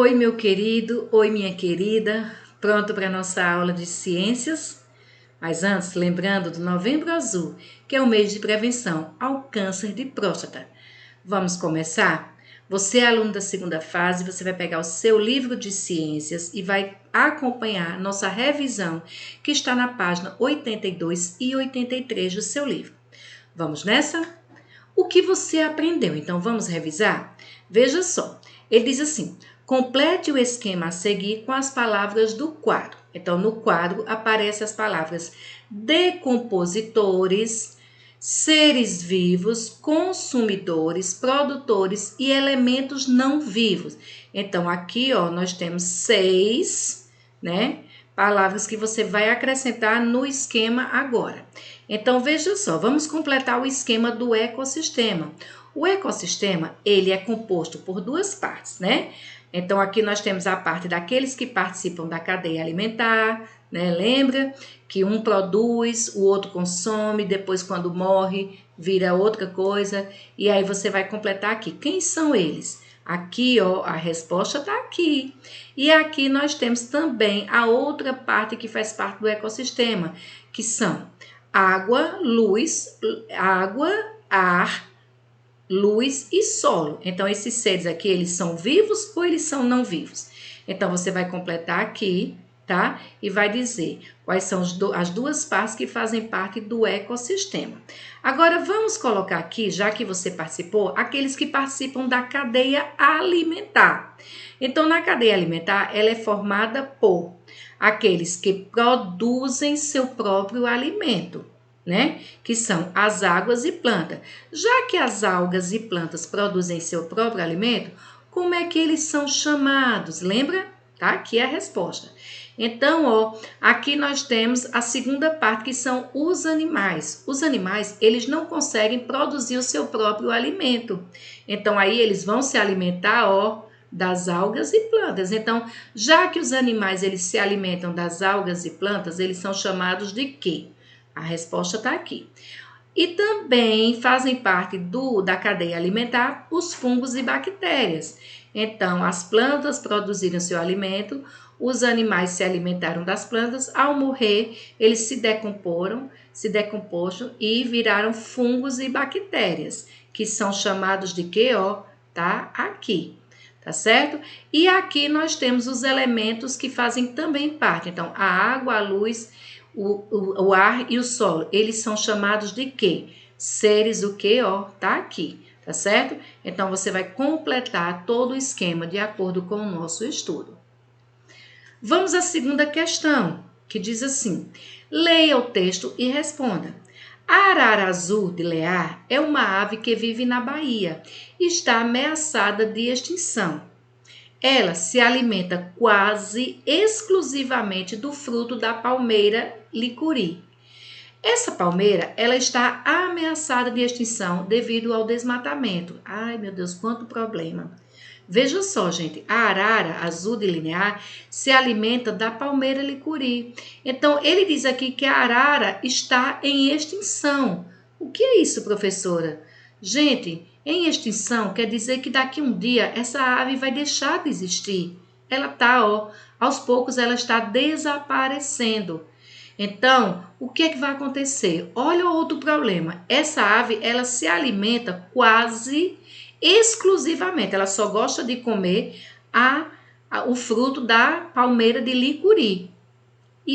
Oi, meu querido, oi, minha querida, pronto para nossa aula de ciências? Mas antes, lembrando do Novembro Azul, que é o mês de prevenção ao câncer de próstata. Vamos começar? Você é aluno da segunda fase, você vai pegar o seu livro de ciências e vai acompanhar nossa revisão, que está na página 82 e 83 do seu livro. Vamos nessa? O que você aprendeu? Então, vamos revisar? Veja só, ele diz assim: complete o esquema a seguir com as palavras do quadro. Então, no quadro aparecem as palavras decompositores, seres vivos, consumidores, produtores e elementos não vivos. Então, aqui, ó, nós temos 6, né, palavras que você vai acrescentar no esquema agora. Então, veja só, vamos completar o esquema do ecossistema. O ecossistema, ele é composto por duas partes, né? Então, aqui nós temos a parte daqueles que participam da cadeia alimentar, né? Lembra que um produz, o outro consome, depois quando morre, vira outra coisa. E aí você vai completar aqui. Quem são eles? Aqui, ó, a resposta está aqui. E aqui nós temos também a outra parte que faz parte do ecossistema, que são água, luz, água, ar, luz e solo. Então, esses seres aqui, eles são vivos ou eles são não vivos? Então, você vai completar aqui, tá? E vai dizer quais são as duas partes que fazem parte do ecossistema. Agora, vamos colocar aqui, já que você participou, aqueles que participam da cadeia alimentar. Então, na cadeia alimentar, ela é formada por aqueles que produzem seu próprio alimento, né? Que são as águas e plantas. Já que as algas e plantas produzem seu próprio alimento, como é que eles são chamados? Lembra? Tá? Aqui é a resposta. Então, ó, aqui nós temos a segunda parte, que são os animais. Os animais, eles não conseguem produzir o seu próprio alimento. Então, aí eles vão se alimentar, ó, das algas e plantas. Então, já que os animais eles se alimentam das algas e plantas, eles são chamados de quê? A resposta está aqui. E também fazem parte da cadeia alimentar os fungos e bactérias. Então, as plantas produziram seu alimento, os animais se alimentaram das plantas, ao morrer, eles se decomporam e viraram fungos e bactérias, que são chamados de quê? Ó, tá aqui. Tá certo? E aqui nós temos os elementos que fazem também parte. Então, a água, a luz, o ar e o solo. Eles são chamados de quê? Seres o quê? Ó, tá aqui. Tá certo? Então, você vai completar todo o esquema de acordo com o nosso estudo. Vamos à segunda questão, que diz assim: leia o texto e responda. A arara azul de Lear é uma ave que vive na Bahia e está ameaçada de extinção. Ela se alimenta quase exclusivamente do fruto da palmeira licuri. Essa palmeira, ela está ameaçada de extinção devido ao desmatamento. Ai, meu Deus, quanto problema. Veja só, gente, a arara azul de Lear se alimenta da palmeira licuri. Então, ele diz aqui que a arara está em extinção. O que é isso, professora? Gente, em extinção quer dizer que daqui um dia essa ave vai deixar de existir. Ela está, ó, aos poucos ela está desaparecendo. Então, o que é que vai acontecer? Olha o outro problema. Essa ave, ela se alimenta quase exclusivamente. Ela só gosta de comer o fruto da palmeira de licuri.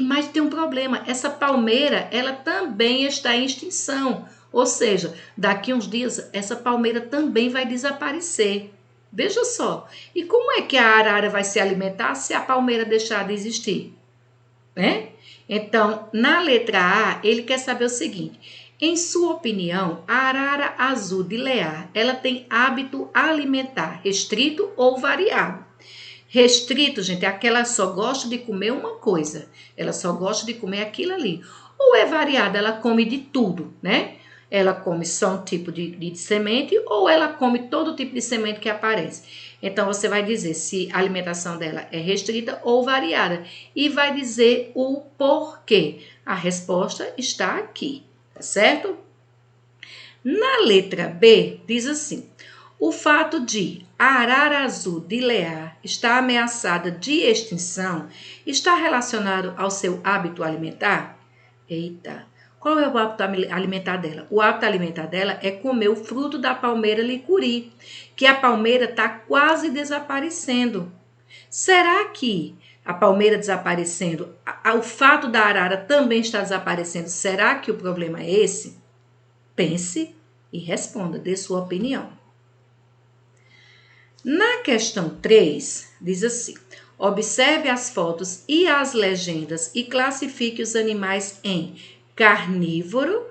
Mas tem um problema. Essa palmeira, ela também está em extinção. Ou seja, daqui uns dias, essa palmeira também vai desaparecer. Veja só. E como é que a arara vai se alimentar se a palmeira deixar de existir? Né? Então, na letra A, ele quer saber o seguinte: em sua opinião, a arara azul de Lear, ela tem hábito alimentar restrito ou variado? Restrito, gente, é aquela que só gosta de comer uma coisa, ela só gosta de comer aquilo ali. Ou é variada, ela come de tudo, né? Ela come só um tipo de semente ou ela come todo tipo de semente que aparece. Então, você vai dizer se a alimentação dela é restrita ou variada e vai dizer o porquê. A resposta está aqui, tá certo? Na letra B, diz assim: O fato de a arara azul de Lear estar ameaçada de extinção está relacionado ao seu hábito alimentar? Eita, qual é o hábito alimentar dela? O hábito alimentar dela é comer o fruto da palmeira licuri, que a palmeira está quase desaparecendo. Será que a palmeira desaparecendo, o fato da arara também estar desaparecendo, será que o problema é esse? Pense e responda, dê sua opinião. Na questão 3, diz assim: observe as fotos e as legendas e classifique os animais em carnívoro,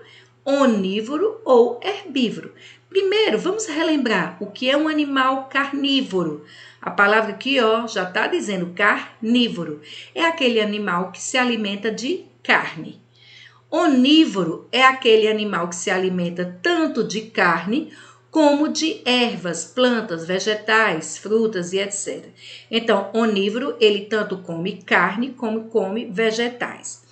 onívoro ou herbívoro. Primeiro, vamos relembrar o que é um animal carnívoro. A palavra aqui, ó, já está dizendo carnívoro. É aquele animal que se alimenta de carne. Onívoro é aquele animal que se alimenta tanto de carne como de ervas, plantas, vegetais, frutas e etc. Então, onívoro, ele tanto come carne como come vegetais.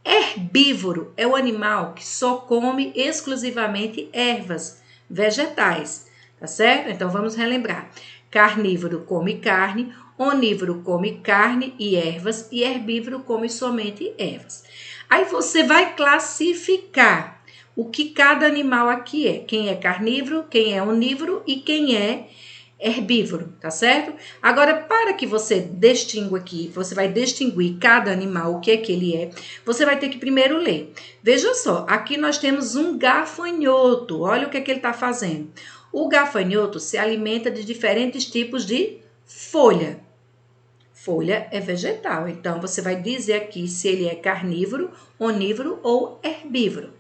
Herbívoro é o animal que só come exclusivamente ervas, vegetais, tá certo? Então, vamos relembrar. Carnívoro come carne, onívoro come carne e ervas, e herbívoro come somente ervas. Aí você vai classificar o que cada animal aqui é. Quem é carnívoro, quem é onívoro e quem é herbívoro, tá certo? Agora, para que você distinga aqui, você vai distinguir cada animal, o que é que ele é, você vai ter que primeiro ler. Veja só, aqui nós temos um gafanhoto. Olha o que é que ele está fazendo. O gafanhoto se alimenta de diferentes tipos de folha. Folha é vegetal, então você vai dizer aqui se ele é carnívoro, onívoro ou herbívoro.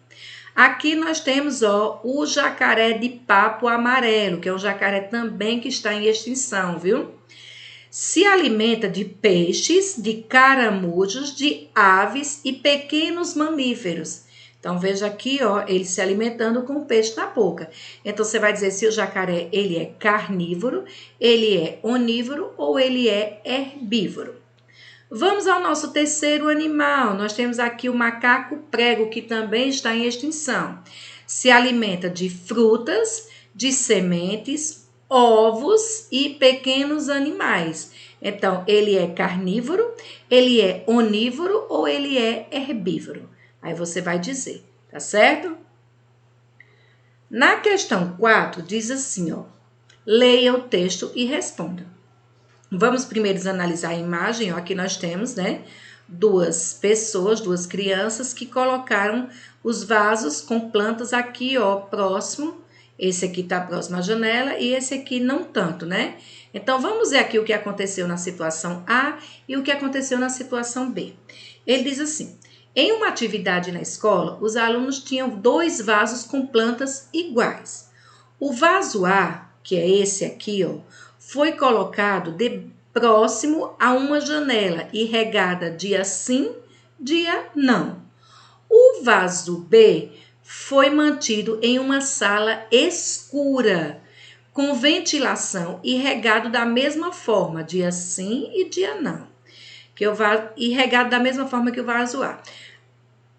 Aqui nós temos, ó, o jacaré de papo amarelo, que é um jacaré também que está em extinção, viu? Se alimenta de peixes, de caramujos, de aves e pequenos mamíferos. Então, veja aqui, ó, ele se alimentando com peixe na boca. Então, você vai dizer se o jacaré, ele é carnívoro, ele é onívoro ou ele é herbívoro. Vamos ao nosso terceiro animal. Nós temos aqui o macaco prego, que também está em extinção. Se alimenta de frutas, de sementes, ovos e pequenos animais. Então, ele é carnívoro, ele é onívoro ou ele é herbívoro? Aí você vai dizer, tá certo? Na questão 4, diz assim, ó. Leia o texto e responda. Vamos primeiro analisar a imagem, ó, aqui nós temos, né, duas pessoas, duas crianças que colocaram os vasos com plantas aqui, ó, próximo. Esse aqui tá próximo à janela e esse aqui não tanto, né? Então, vamos ver aqui o que aconteceu na situação A e o que aconteceu na situação B. Ele diz assim: em uma atividade na escola, os alunos tinham 2 vasos com plantas iguais. O vaso A, que é esse aqui, ó, foi colocado próximo a uma janela e regada dia sim, dia não. O vaso B foi mantido em uma sala escura, com ventilação e regado da mesma forma, dia sim e dia não. E regado da mesma forma que o vaso A.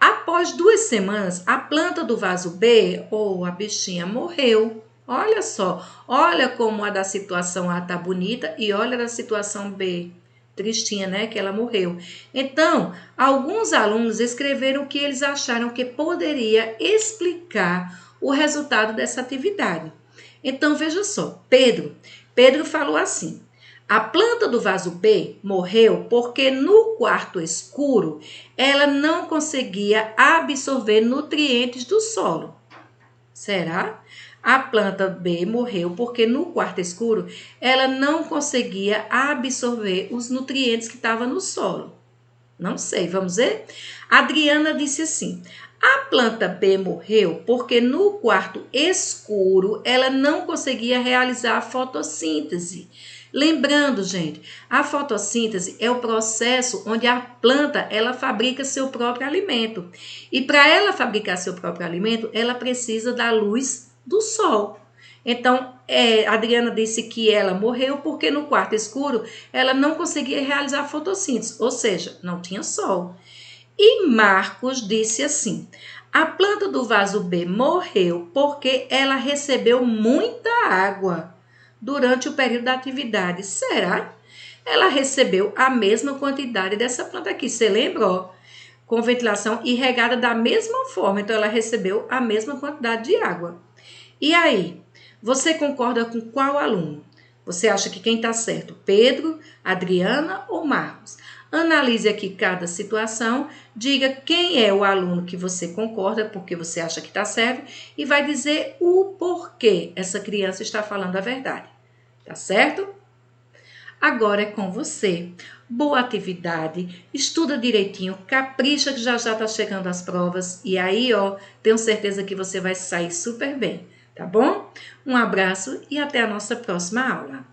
Após 2 semanas, a planta do vaso B, ou a bichinha, morreu. Olha só, olha como a da situação A tá bonita e olha a da situação B. Tristinha, né? Que ela morreu. Então, alguns alunos escreveram o que eles acharam que poderia explicar o resultado dessa atividade. Então, veja só, Pedro falou assim: a planta do vaso B morreu porque no quarto escuro ela não conseguia absorver nutrientes do solo. Será? A planta B morreu porque no quarto escuro ela não conseguia absorver os nutrientes que estavam no solo. Não sei, vamos ver? Adriana disse assim: a planta B morreu porque no quarto escuro ela não conseguia realizar a fotossíntese. Lembrando, gente, a fotossíntese é o processo onde a planta ela fabrica seu próprio alimento. E para ela fabricar seu próprio alimento, ela precisa da luz do sol. Então, a Adriana disse que ela morreu porque no quarto escuro ela não conseguia realizar a fotossíntese, ou seja, não tinha sol. E Marcos disse assim: a planta do vaso B morreu porque ela recebeu muita água. durante o período da atividade. Será? Ela recebeu a mesma quantidade dessa planta aqui. Você lembra? Ó? Com ventilação e regada da mesma forma. Então, ela recebeu a mesma quantidade de água. E aí, você concorda com qual aluno? Você acha que quem está certo? Pedro, Adriana ou Marcos? Analise aqui cada situação, diga quem é o aluno que você concorda, porque você acha que está certo, e vai dizer o porquê essa criança está falando a verdade. Tá certo? Agora é com você. Boa atividade, estuda direitinho, capricha que já está chegando as provas e aí, ó, tenho certeza que você vai sair super bem, tá bom? Um abraço e até a nossa próxima aula.